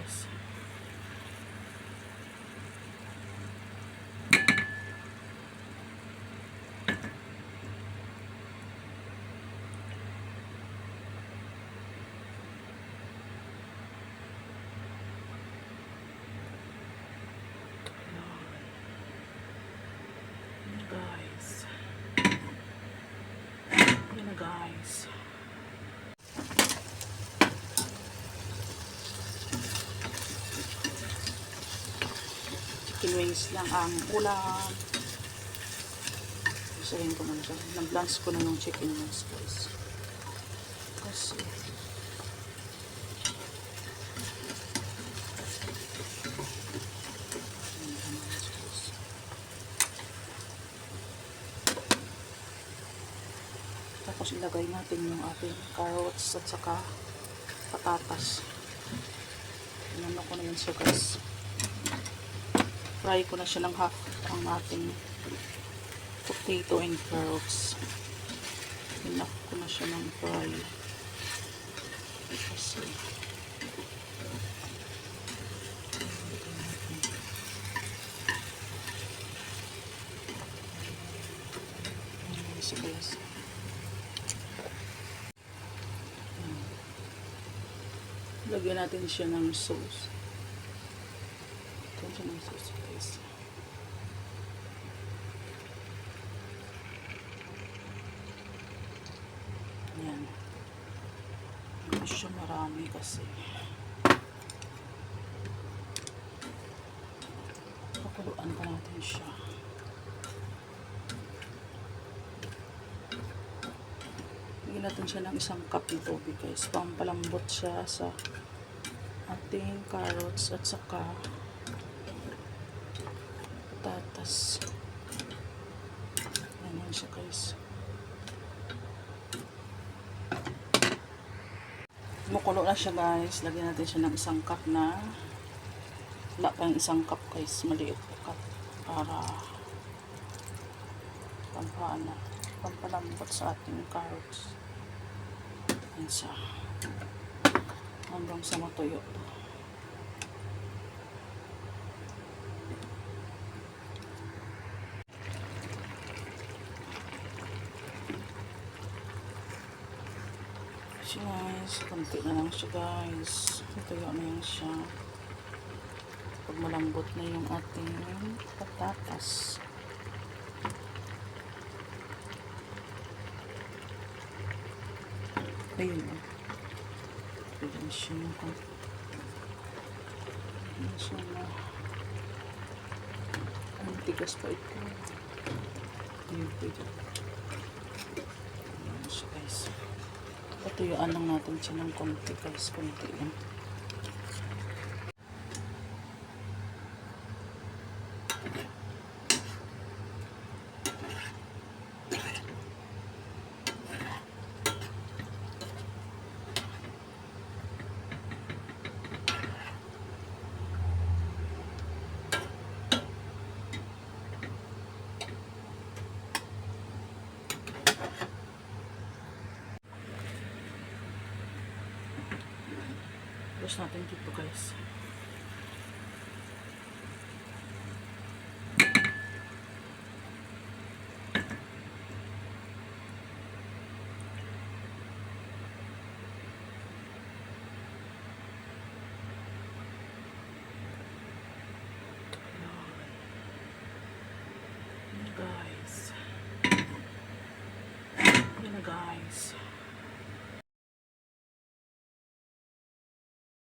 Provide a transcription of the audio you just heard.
guys. Guys, yun na guys. Chicken wings lang ang ulam. Isahin ko muna siya. Nag-blanch ko na yung chicken wings guys. Kasi tapos ilagay natin yung ating carrots at saka patatas. Inano ko na yun siya guys. Fry ko na siya ng half ang ating potato and carrots. Enough ko na siya ng fry. Kasi guys. Lagyan natin siya ng sauce. Lagyan siya ng sauce guys. Yan. Hindi siya marami kasi. Pakuluan pa natin siya. Lagyan natin siya ng 1 cup ng tubig guys. Pampalambot siya sa ating carrots at saka patatas. Ayan siya guys. Kumukulo na siya guys. Lagyan natin siya ng 1 cup na wala pang 1 cup guys. Maliit na cup para pampalambot sa ating carrots. Ayan siya. Hanggang sa matuyo. So guys, konti na lang siya guys. Matuyo na yan siya. Pag malambot na yung ating patatas. Ayun o. Ayan siya na. Ayan siya na. Ang tigas pa ito. Ayun po ito. Ayan siya guys. Patuyuan lang natin siya ng konti guys. Konti lang. Tapos natin dito guys. Guys. Yan na guys.